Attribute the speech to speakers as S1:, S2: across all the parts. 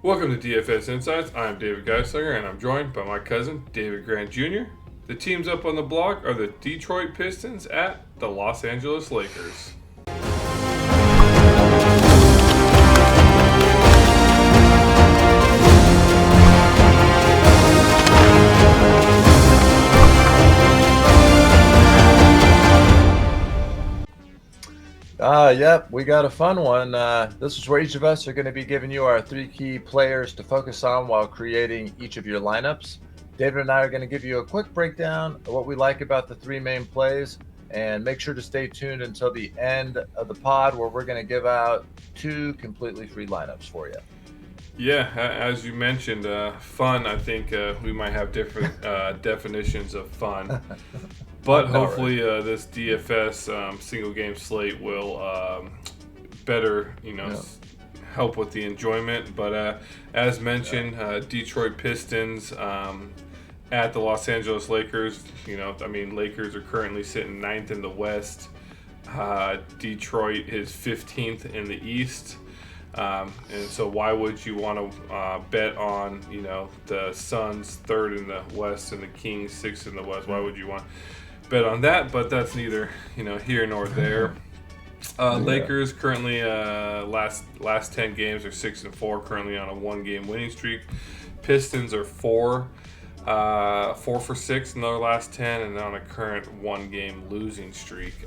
S1: Welcome to DFS Insights. I'm David Geislinger, and I'm joined by my cousin, David Grant Jr. The teams up on the block are the Detroit Pistons at the Los Angeles Lakers.
S2: Yep, we got a fun one. This is where each of us are going to be giving you our three key players to focus on while creating each of your lineups. David and I are going to give you a quick breakdown of what we like about the three main plays, and make sure to stay tuned until the end of the pod where we're going to give out two completely free lineups for you.
S1: Yeah, as you mentioned, fun. I think we might have different definitions of fun. But hopefully this DFS single game slate will better, help with the enjoyment. But as mentioned, Detroit Pistons at the Los Angeles Lakers. Lakers are currently sitting 9th in the West. Detroit is 15th in the East. And so why would you want to bet on, the Suns 3rd in the West and the Kings 6th in the West? Why would you want bet on that? But that's neither here nor there. Lakers currently last 10 games are 6-4, currently on a 1-game winning streak. Pistons are 4 for 6 in their last 10, and on a current 1-game losing streak,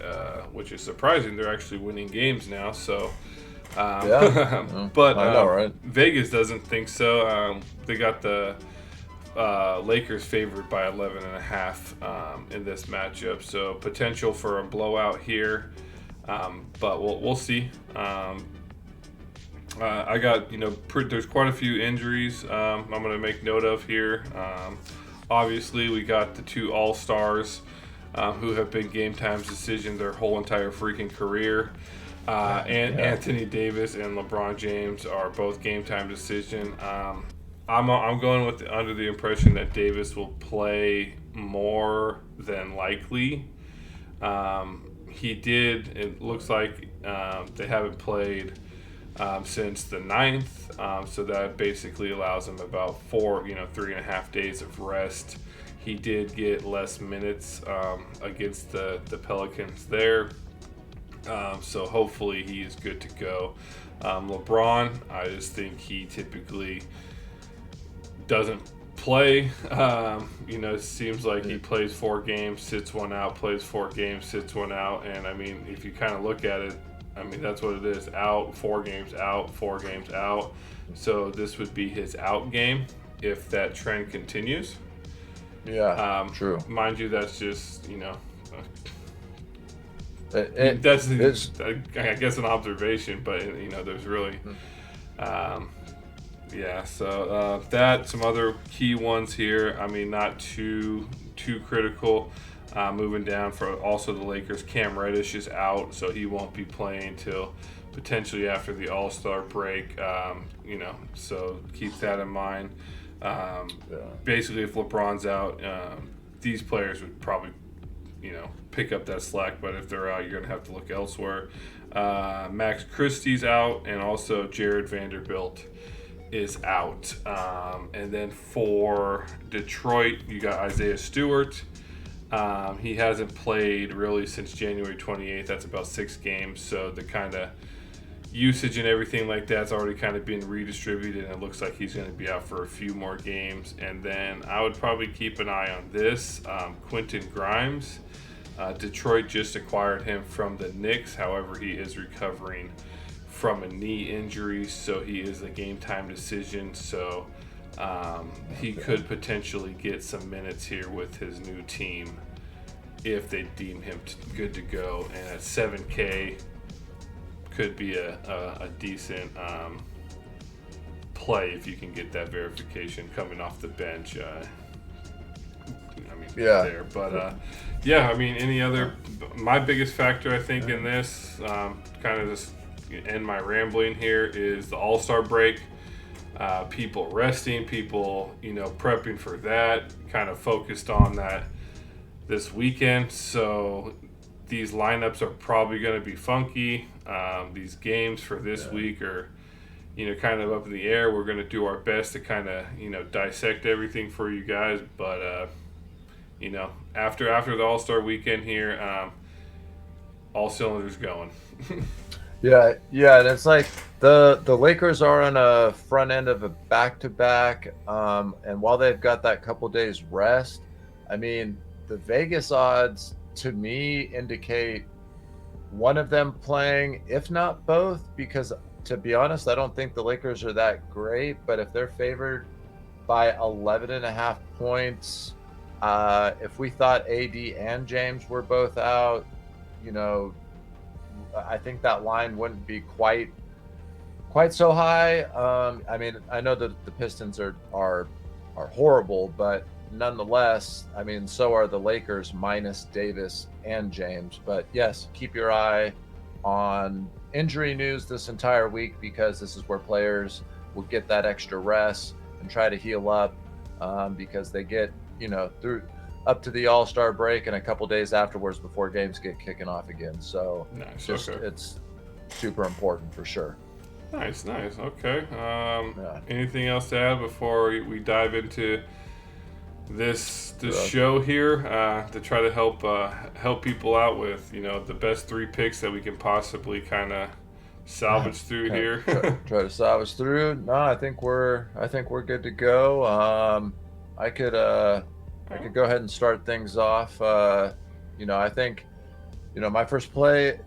S1: which is surprising. They're actually winning games now. So but
S2: I know, right?
S1: Vegas doesn't think so. They got the Lakers favored by 11.5 in this matchup, so potential for a blowout here, but we'll see. I got there's quite a few injuries I'm going to make note of here. Obviously, we got the two All-Stars who have been game time decisions their whole entire freaking career. Anthony Davis and LeBron James are both game time decision. I'm going under the impression that Davis will play more than likely. He did. It looks like they haven't played since the 9th, so that basically allows him about 3.5 days of rest. He did get less minutes against the Pelicans there. So hopefully he is good to go. LeBron, I just think he typically doesn't play. It seems like he plays 4 games, sits one out, plays 4 games, sits one out. And if you kind of look at it, that's what it is. Out, 4 games out, 4 games out. So this would be his out game if that trend continues.
S2: Yeah, true.
S1: Mind you, that's just,
S2: It's
S1: I guess an observation, but there's really, So some other key ones here. Not too critical. Moving down for also the Lakers, Cam Reddish is out, so he won't be playing till potentially after the All-Star break. So keep that in mind. Basically, if LeBron's out, these players would probably pick up that slack, but if they're out, you're going to have to look elsewhere. Max Christie's out, and also Jared Vanderbilt is out. And then for Detroit, you got Isaiah Stewart. He hasn't played really since January 28th. That's about 6 games, so the kind of usage and everything like that's already kind of been redistributed, and it looks like he's going to be out for a few more games. And then I would probably keep an eye on this, Quentin Grimes. Detroit just acquired him from the Knicks. However, he is recovering from a knee injury, so he is a game time decision. So he could potentially get some minutes here with his new team if they deem him good to go. And at 7K, could be a decent play if you can get that verification coming off the bench. There. But any other? My biggest factor, I think, in this, kind of just end my rambling here, is the All-Star break. People resting, people prepping for that. Kind of focused on that this weekend. So these lineups are probably going to be funky. These games for this week are, kind of up in the air. We're going to do our best to kind of, dissect everything for you guys. But, after the All-Star weekend here, all cylinders going.
S2: Yeah, and it's like the Lakers are on a front end of a back-to-back, and while they've got that couple days rest, I mean, the Vegas odds to me indicate one of them playing, if not both, because to be honest, I don't think the Lakers are that great, but if they're favored by 11.5 points, if we thought AD and James were both out, I think that line wouldn't be quite so high. I mean, I know that the Pistons are horrible, but nonetheless, I mean, so are the Lakers minus Davis and James. But yes, keep your eye on injury news this entire week, because this is where players will get that extra rest and try to heal up, because they get, through up to the All-Star break and a couple days afterwards before games get kicking off again. So
S1: nice.
S2: It's super important for sure.
S1: Nice. Okay. Anything else to add before we dive into this show here, to try to help people out with the best 3 picks that we can possibly kind of salvage through here?
S2: try to salvage through. No, I think we're good to go. I could go ahead and start things off. I think my first play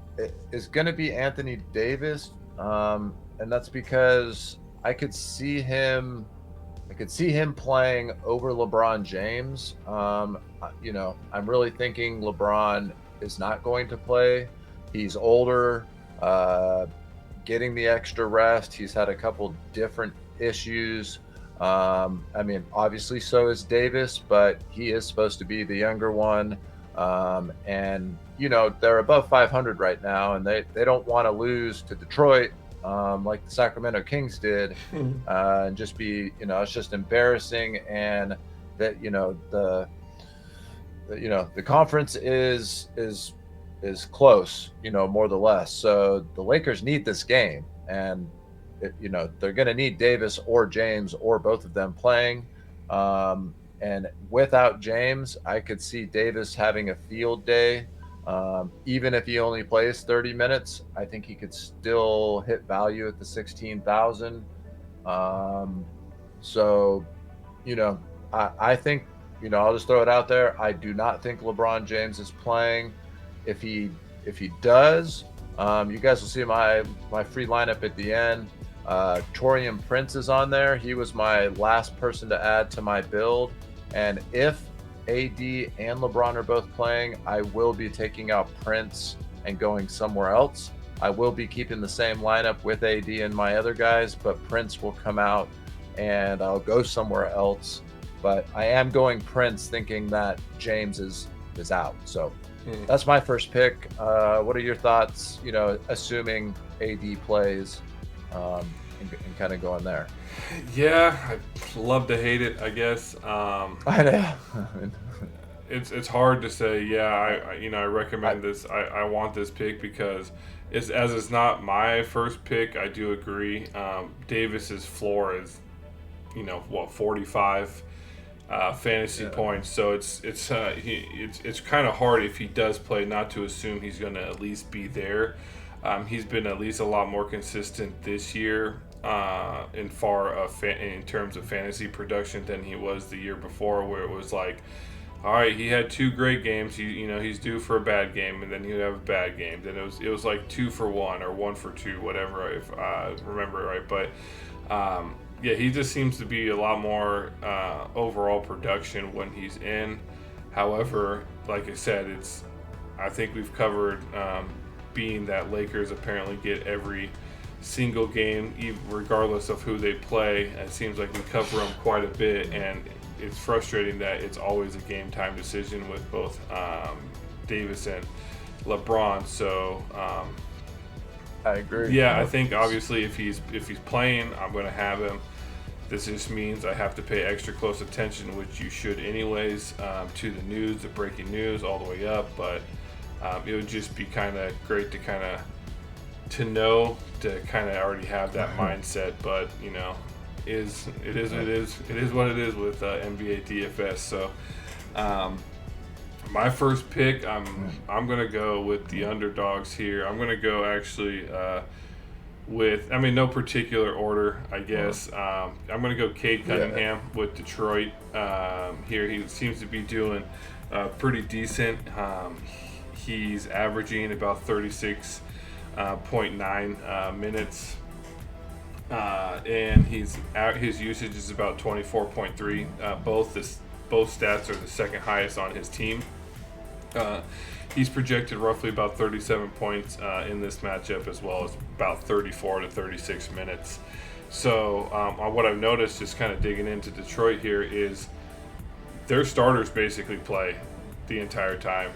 S2: is going to be Anthony Davis, and that's because I could see him playing over LeBron James. I'm really thinking LeBron is not going to play. He's older, getting the extra rest. He's had a couple different issues. I mean, obviously so is Davis, but he is supposed to be the younger one. And they're above 500 right now, and they don't want to lose to Detroit, like the Sacramento Kings did, and just be, it's just embarrassing. And that, the conference is close, more or less. So the Lakers need this game, and they're going to need Davis or James or both of them playing. And without James, I could see Davis having a field day. Even if he only plays 30 minutes, I think he could still hit value at the 16,000. So, I think, I'll just throw it out there. I do not think LeBron James is playing. If he does, you guys will see my free lineup at the end. Taurean Prince is on there. He was my last person to add to my build. And if AD and LeBron are both playing, I will be taking out Prince and going somewhere else. I will be keeping the same lineup with AD and my other guys, but Prince will come out and I'll go somewhere else. But I am going Prince, thinking that James is out. So that's my first pick. What are your thoughts, assuming AD plays, and kind of going there?
S1: Yeah, I love to hate it, I guess.
S2: I know.
S1: It's hard to say. Yeah, I recommend this. I want this pick because it's not my first pick. I do agree. Davis's floor is, 45 fantasy points. So it's kind of hard if he does play not to assume he's going to at least be there. He's been at least a lot more consistent this year in terms of fantasy production than he was the year before, where it was like, all right, he had 2 great games. He's due for a bad game, and then he'd have a bad game. Then it was like 2 for 1 or 1 for 2, whatever, if I remember right. But he just seems to be a lot more overall production when he's in. However, like I said, I think we've covered. Being that Lakers apparently get every single game, regardless of who they play. It seems like we cover them quite a bit, and it's frustrating that it's always a game time decision with both Davis and LeBron. So
S2: I agree.
S1: Yeah, I think obviously if he's playing, I'm going to have him. This just means I have to pay extra close attention, which you should anyways, to the news, the breaking news all the way up. But it would just be kind of great to kind of to know to kind of already have that mindset, but it is what it is with NBA DFS. So my first pick, I'm gonna go with the underdogs here. I'm gonna go actually with, no particular order, I guess. I'm gonna go Cade Cunningham with Detroit. Here he seems to be doing pretty decent. He's averaging about 36.9 minutes, and his usage is about 24.3. Both stats are the second highest on his team. He's projected roughly about 37 points in this matchup, as well as about 34 to 36 minutes. So what I've noticed, just kind of digging into Detroit here, is their starters basically play the entire time.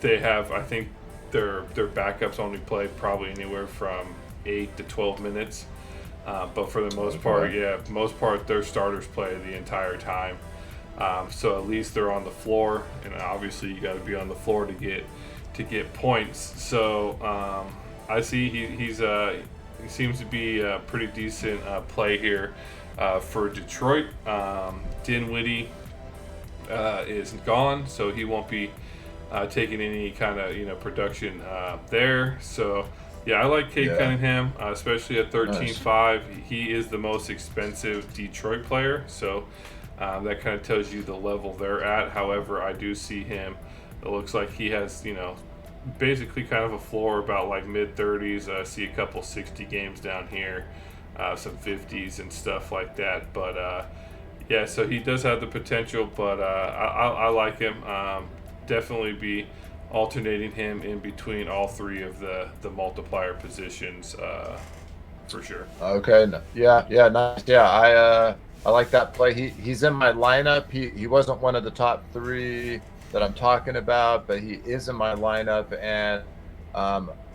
S1: They have, I think, their backups only play probably anywhere from 8 to 12 minutes. But for the most part, their starters play the entire time. So at least they're on the floor, and obviously you got to be on the floor to get points. So I see he seems to be a pretty decent play here for Detroit. Dinwiddie is gone, so he won't be taking any kind of production there. So I like Cade Cunningham, especially at 13.5. He is the most expensive Detroit player, so that kind of tells you the level they're at. However, I do see him. It looks like he has basically kind of a floor about like mid 30s. I see a couple 60 games down here, some 50s and stuff like that. But so he does have the potential, but I like him. Definitely be alternating him in between all three of the multiplier positions for sure.
S2: Okay. Nice. Yeah. I like that play. He's in my lineup. He wasn't one of the top three that I'm talking about, but he is in my lineup. And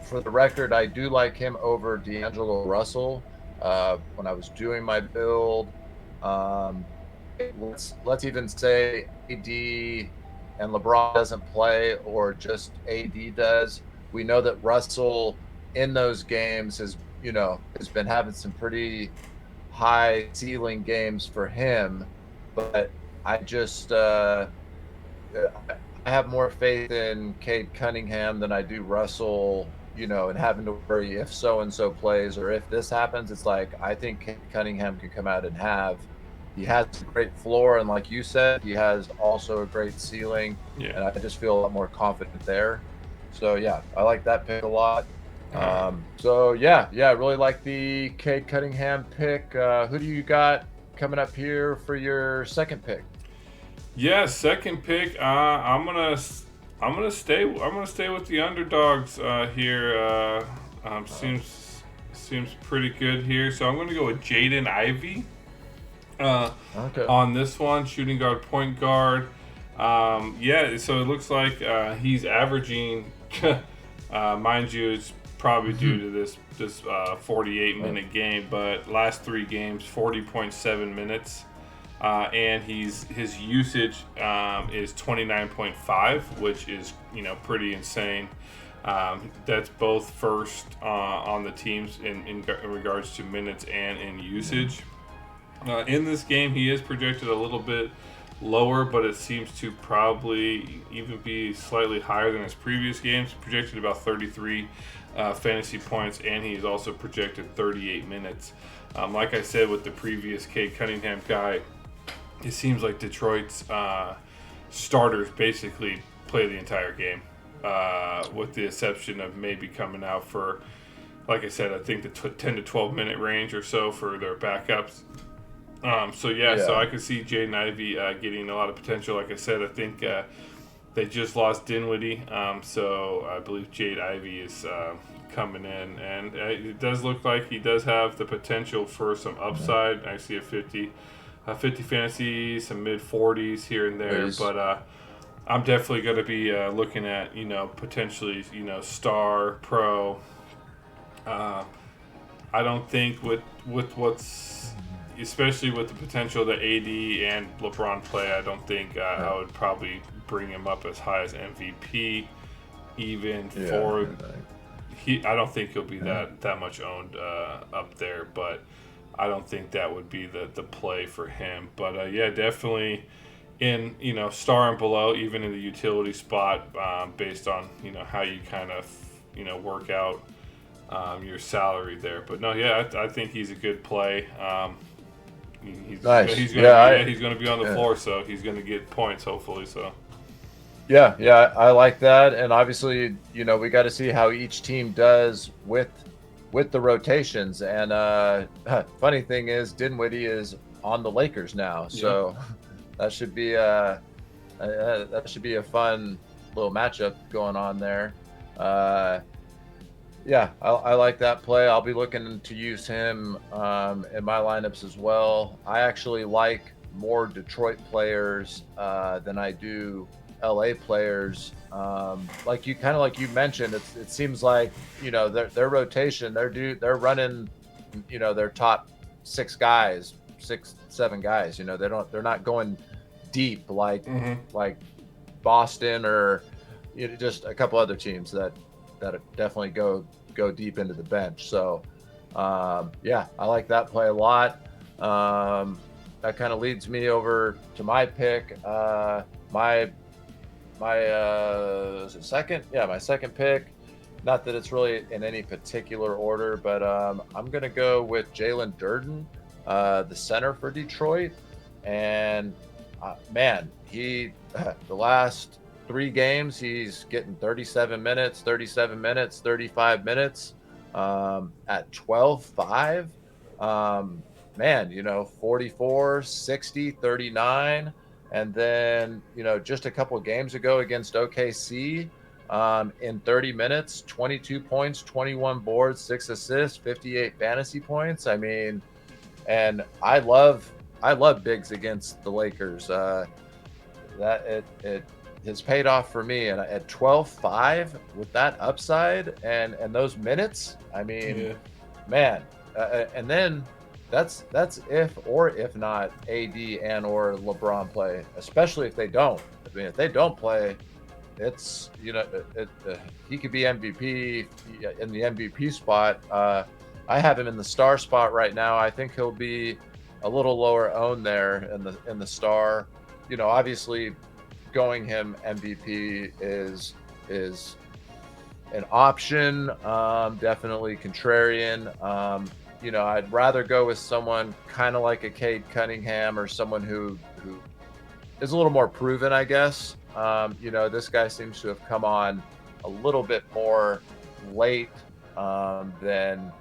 S2: for the record, I do like him over D'Angelo Russell. When I was doing my build, let's even say AD and LeBron doesn't play, or just AD does. We know that Russell in those games has been having some pretty high ceiling games for him, but I just I have more faith in Cade Cunningham than I do Russell, and having to worry if so and so plays or if this happens. It's like, I think Cade Cunningham can come out and he has a great floor, and like you said, he has also a great ceiling, and I just feel a lot more confident there. So I like that pick a lot. I really like the Cade Cunningham pick. Who do you got coming up here for your second pick?
S1: Second pick. I'm gonna stay with the underdogs here. Seems pretty good here. So I'm gonna go with Jaden Ivey. On this one, shooting guard, point guard. So it looks like he's averaging. Mind you, it's probably due to this 48-minute game, but last three games, 40.7 minutes, and his usage is 29.5, which is pretty insane. That's both first on the teams in regards to minutes and in usage. In this game, he is projected a little bit lower, but it seems to probably even be slightly higher than his previous games. Projected about 33 fantasy points, and he's also projected 38 minutes. Like I said with the previous Cade Cunningham guy, it seems like Detroit's starters basically play the entire game, with the exception of maybe coming out for, like I said, I think the 10 to 12 minute range or so for their backups. So I could see Jaden Ivey getting a lot of potential. Like I said, I think they just lost Dinwiddie, so I believe Jaden Ivey is coming in, and it does look like he does have the potential for some upside. I see a 50 fantasy, some mid 40s here and there, but I'm definitely going to be looking at potentially star pro. I don't think with what's, especially with the potential that AD and LeBron play, I don't think I would probably bring him up as high as MVP, even I don't think he'll be that much owned up there, but I don't think that would be the play for him. But yeah, definitely in star and below, even in the utility spot, based on how you kind of work out your salary there. But no, yeah, I think he's a good play.
S2: Nice.
S1: He's going to be on the floor, so he's going to get points hopefully. So.
S2: Yeah, I like that, and obviously, we got to see how each team does with the rotations. And funny thing is, Dinwiddie is on the Lakers now, so that should be a fun little matchup going on there. Yeah, I like that play. I'll be looking to use him in my lineups as well. I actually like more Detroit players than I do LA players. Like you mentioned, it seems like their rotation, they're running their top 6 guys, 6-7 guys. They're not going deep like Boston or just a couple other teams that definitely go deep into the bench. So yeah, I like that play a lot. That kind of leads me over to my pick. My second pick. Not that it's really in any particular order, but I'm gonna go with Jalen Durden, the center for Detroit. And man, he the last 3 games he's getting 37 minutes, 35 minutes at 12-5. Man, 44, 60, 39. And then, just a couple of games ago against OKC, in 30 minutes, 22 points, 21 boards, 6 assists, 58 fantasy points. I mean, and I love bigs against the Lakers. That it has paid off for me. And at 12-5 with that upside and those minutes, I mean, man. And then that's if not AD and or LeBron play, especially if they don't. I mean, if they don't play, it's he could be MVP in the MVP spot. I have him in the star spot right now. I think he'll be a little lower owned there in the star. Obviously, going him MVP is an option. Definitely contrarian. I'd rather go with someone kind of like a Cade Cunningham or someone who is a little more proven, I guess. This guy seems to have come on a little bit more late than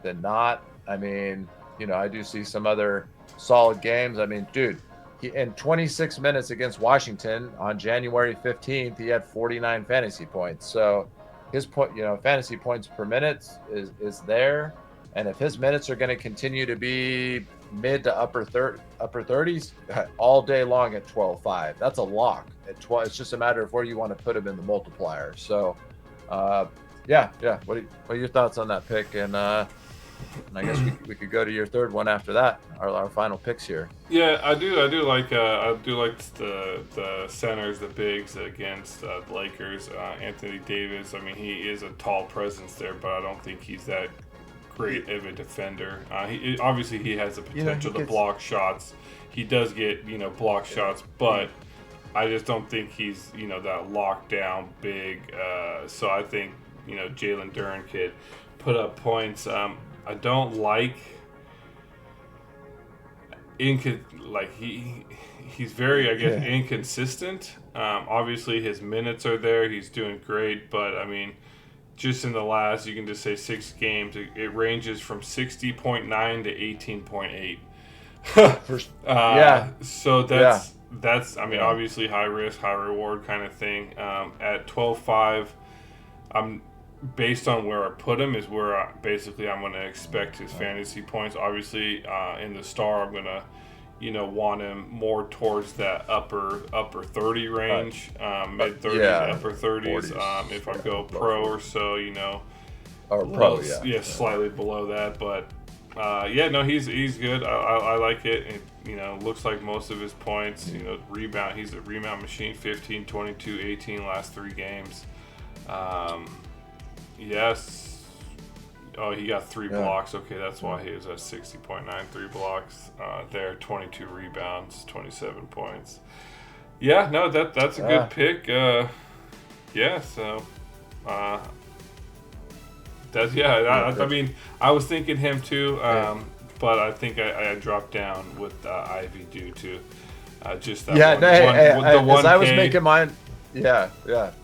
S2: not. I mean, I do see some other solid games. I mean, dude, in 26 minutes against Washington on January 15th, he had 49 fantasy points. So his fantasy points per minute is there. And if his minutes are going to continue to be mid to upper 30s all day long at 12-5, that's a lock. At 12, it's just a matter of where you want to put him in the multiplier. So, yeah. What are your thoughts on that pick? And I guess we could go to your third one after that. Our final picks here.
S1: Yeah, I do like the centers, the bigs against the Lakers. Anthony Davis. I mean, he is a tall presence there, but I don't think he's that great of a defender. Obviously he has the potential to block shots. He does get block shots, but I just don't think he's that lockdown big. So I think Jalen Duren could put up points. I don't like he's very inconsistent. Obviously his minutes are there. He's doing great, but I mean, just in the last, you can just say 6 games, it ranges from 60.9 to 18.8. So that's I mean, obviously high risk, high reward kind of thing. At 12-5, I'm based on where I put him is where I'm going to expect his fantasy points. Obviously, in the star, I'm going to want him more towards that upper 30 range, mid 30s, upper 30s. If I go pro or so,
S2: or pro,
S1: slightly below that. But he's good. I like it. Looks like most of his points, rebound. He's a rebound machine. 15, 22, 18 last 3 games. Yes. Oh, he got 3
S2: Yeah.
S1: blocks. Okay, that's why he was at 60.93 blocks. There, 22 rebounds, 27 points. Yeah, no, that's a good pick. Yeah, so that's I mean, I was thinking him too, but I think I dropped down with Ivy due to just that
S2: as I was
S1: 1K.
S2: making mine. Yeah.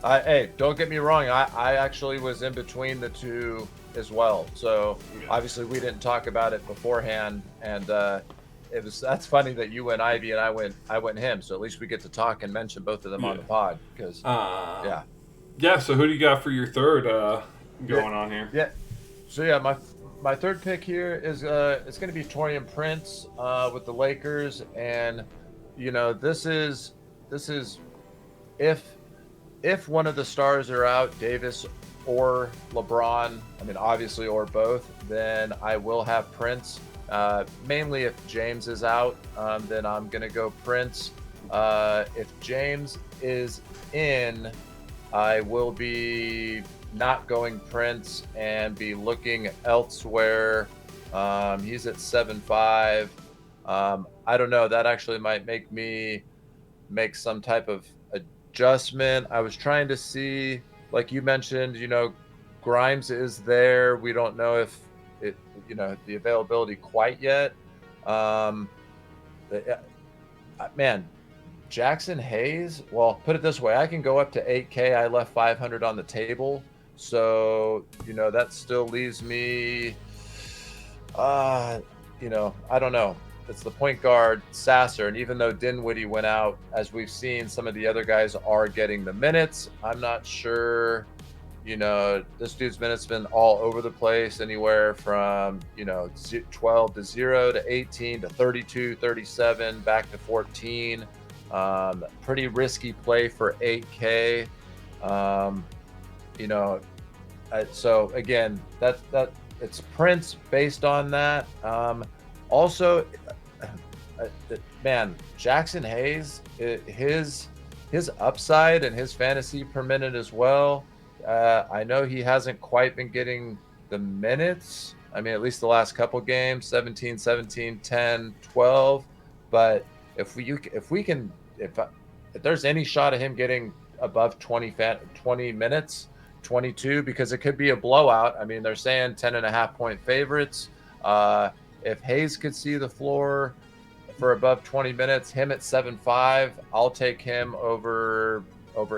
S2: Hey, don't get me wrong. I actually was in between the two as well. So obviously we didn't talk about it beforehand, and that's funny that you went Ivy and I went him. So at least we get to talk and mention both of them on the pod because
S1: Yeah. So who do you got for your third going on here?
S2: Yeah. So yeah, my third pick here is it's going to be Taurean Prince with the Lakers, and this is if one of the stars are out, Davis or LeBron, I mean obviously or both, then I will have Prince. Mainly if James is out, then I'm going to go Prince. If James is in, I will be not going Prince and be looking elsewhere. He's at 7.5. I don't know. That actually might make me make some type of adjustment. I was trying to see, like you mentioned, Grimes is there. We don't know if it, the availability quite yet. Man, Jackson Hayes. Well, put it this way: I can go up to 8K. I left 500 on the table, so that still leaves me. I don't know. It's the point guard Sasser, and even though Dinwiddie went out, as we've seen, some of the other guys are getting the minutes. I'm not sure. This dude's minutes been all over the place, anywhere from 12 to 0 to 18 to 32, 37, back to 14. Pretty risky play for 8K. So again, that it's Prince based on that. Also, man, Jackson Hayes, his upside and his fantasy per minute as well. I know he hasn't quite been getting the minutes. I mean, at least the last couple games, 17, 17, 10, 12. But if there's any shot of him getting above 20 minutes, 22, because it could be a blowout. I mean, they're saying 10.5-point favorites. If Hayes could see the floor for above 20 minutes, him at 7.5, I'll take him over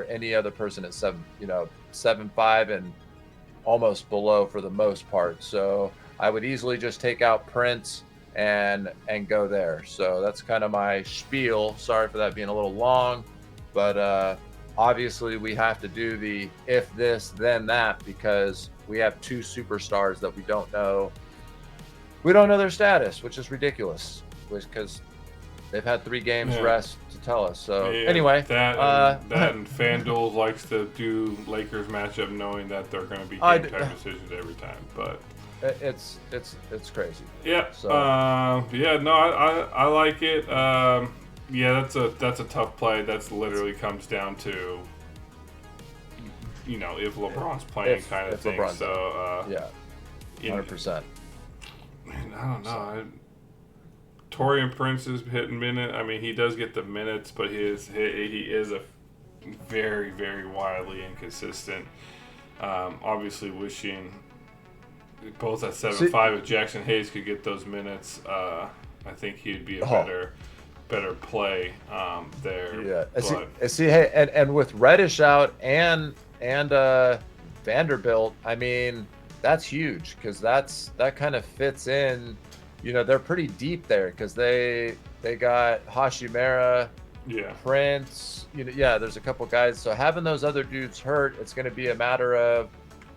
S2: any other person at 7.5 and almost below for the most part. So I would easily just take out Prince and go there. So that's kind of my spiel. Sorry for that being a little long, but obviously we have to do the if this then that, because we have two superstars that we don't know their status, which is ridiculous, because they've had 3 games rest to tell us. So anyway,
S1: that and Fanduel likes to do Lakers matchup knowing that they're going to be game time decisions every time, but
S2: it's crazy.
S1: Yeah. So I like it. That's a tough play. That's literally comes down to if LeBron's playing kind of thing.
S2: LeBron's
S1: so
S2: 100%.
S1: Man, I don't know. Taurean Prince is hitting minute. I mean, he does get the minutes, but he is a very, very wildly inconsistent. Obviously, wishing both at 7.5 if Jackson Hayes could get those minutes. I think he'd be a better play there.
S2: Yeah. Hey, and with Reddish out and Vanderbilt, I mean, that's huge, because that kind of fits in. They're pretty deep there because they got Hashimura, Prince. There's a couple guys. So having those other dudes hurt, it's going to be a matter of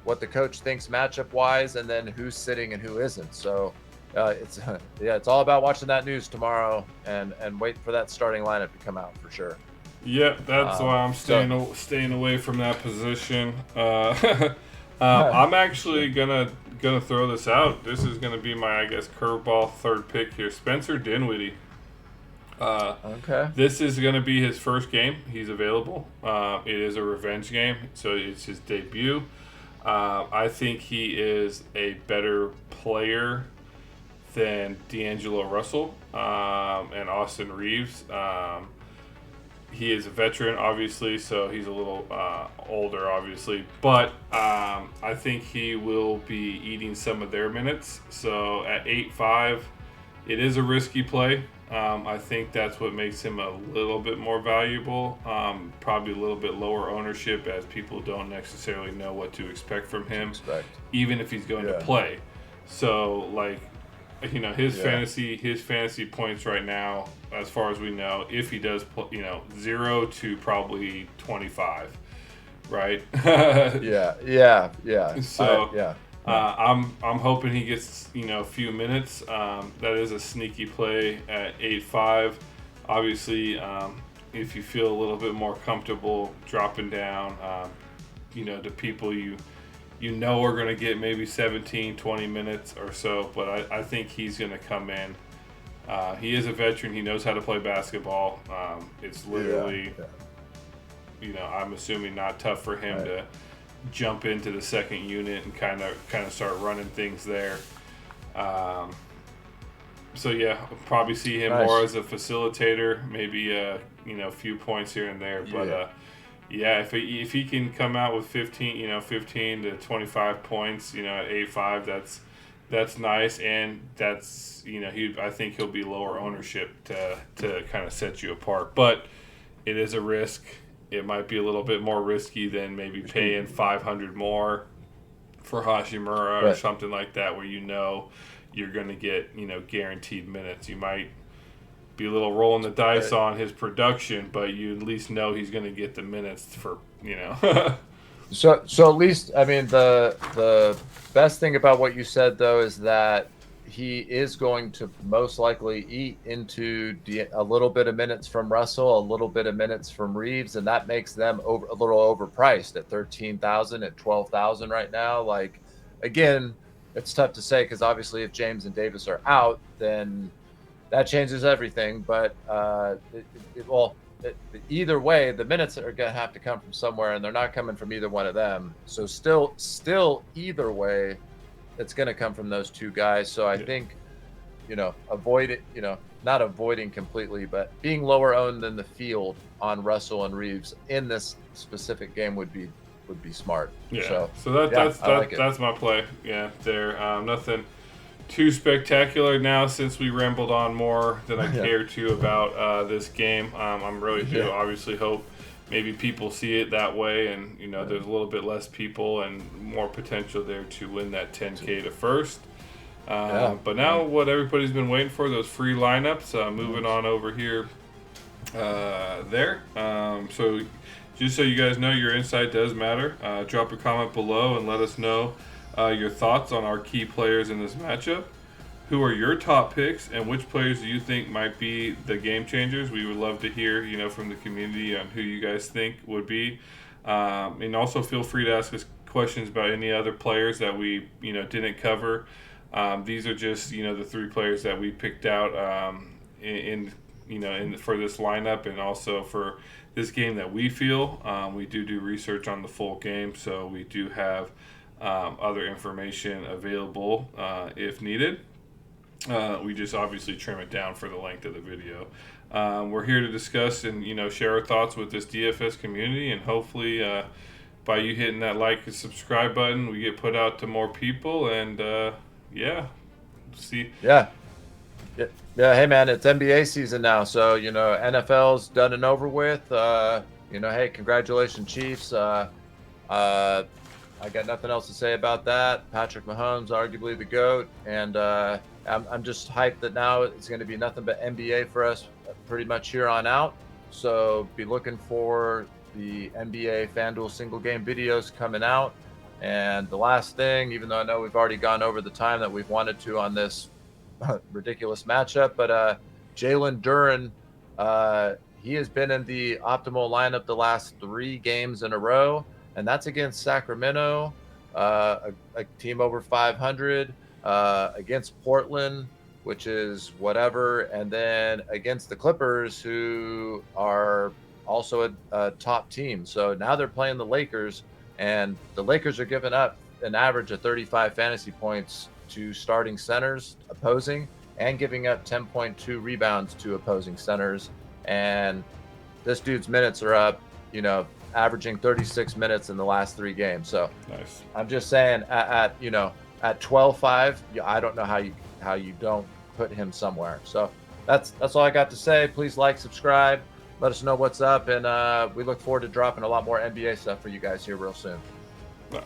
S2: what the coach thinks matchup wise, and then who's sitting and who isn't. So it's all about watching that news tomorrow and waiting for that starting lineup to come out for sure.
S1: Yeah, that's why I'm staying away from that position. I'm actually gonna throw this out. This is gonna be my, I guess, curveball third pick here. Spencer Dinwiddie.
S2: Okay.
S1: This is gonna be his first game. He's available. It is a revenge game, so it's his debut. I think he is a better player than D'Angelo Russell and Austin Reeves. He is a veteran, obviously, so he's a little older, obviously. But I think he will be eating some of their minutes. So at 8-5, it is a risky play. I think that's what makes him a little bit more valuable. Probably a little bit lower ownership, as people don't necessarily know what to expect from him, even if he's going to play. So, like, his fantasy points right now, as far as we know, if he does, 0 to probably 25, right? So I'm hoping he gets a few minutes. That is a sneaky play at 8-5. Obviously, if you feel a little bit more comfortable dropping down, to people are going to get maybe 17, 20 minutes or so, but I think he's going to come in. He is a veteran. He knows how to play basketball. It's literally, I'm assuming not tough for him to jump into the second unit and kind of start running things there. So yeah, I'll probably see him more as a facilitator, maybe a few points here and there, but if he can come out with 15 to 25 points, at 8-5, that's nice, and that's I think he'll be lower ownership to kind of set you apart, but it is a risk. It might be a little bit more risky than maybe paying 500 more for Hashimura or something like that, where you're going to get guaranteed minutes. You might be a little rolling the dice on his production, but you at least know he's going to get the minutes for
S2: So at least, I mean, the best thing about what you said though is that he is going to most likely eat into a little bit of minutes from Russell, a little bit of minutes from Reeves, and that makes them a little overpriced at 13,000, at 12,000 right now. Like, again, it's tough to say because obviously if James and Davis are out, then that changes everything. But either way, the minutes are going to have to come from somewhere, and they're not coming from either one of them. So still either way, it's going to come from those two guys. So I think, avoid it, not avoiding completely, but being lower owned than the field on Russell and Reeves in this specific game would be smart.
S1: Yeah. So that's my play. Yeah, there. Nothing too spectacular now, since we rambled on more than I care to about this game. I'm really do obviously hope maybe people see it that way, and there's a little bit less people and more potential there to win that 10K to first. But now what everybody's been waiting for, those free lineups. Moving on over here, there. So just so you guys know, your insight does matter. Drop a comment below and let us know your thoughts on our key players in this matchup. Who are your top picks, and which players do you think might be the game changers? We would love to hear, from the community on who you guys think would be. And also feel free to ask us questions about any other players that we, didn't cover. These are just, the three players that we picked out for this lineup, and also for this game that we feel. We do research on the full game, so we do have other information available if needed. We just obviously trim it down for the length of the video. We're here to discuss and share our thoughts with this DFS community, and hopefully by you hitting that like and subscribe button, we get put out to more people. And see.
S2: Yeah. Hey man, it's NBA season now, so NFL's done and over with. Hey, congratulations, Chiefs. I got nothing else to say about that. Patrick Mahomes, arguably the GOAT, and I'm just hyped that now it's going to be nothing but NBA for us pretty much here on out. So be looking for the NBA Fanduel single game videos coming out. And the last thing, even though I know we've already gone over the time that we've wanted to on this ridiculous matchup, but Jalen Duren, he has been in the optimal lineup the last 3 games in a row, and that's against Sacramento, a team over 500, against Portland, which is whatever, and then against the Clippers, who are also a top team. So now they're playing the Lakers, And the Lakers are giving up an average of 35 fantasy points to starting centers opposing, and giving up 10.2 rebounds to opposing centers. And this dude's minutes are up, averaging 36 minutes in the last 3 games. So
S1: Nice.
S2: I'm just saying at 12-5, I don't know how you don't put him somewhere. So that's all I got to say. Please like, subscribe, let us know what's up, and we look forward to dropping a lot more NBA stuff for you guys here real soon.
S1: Bye.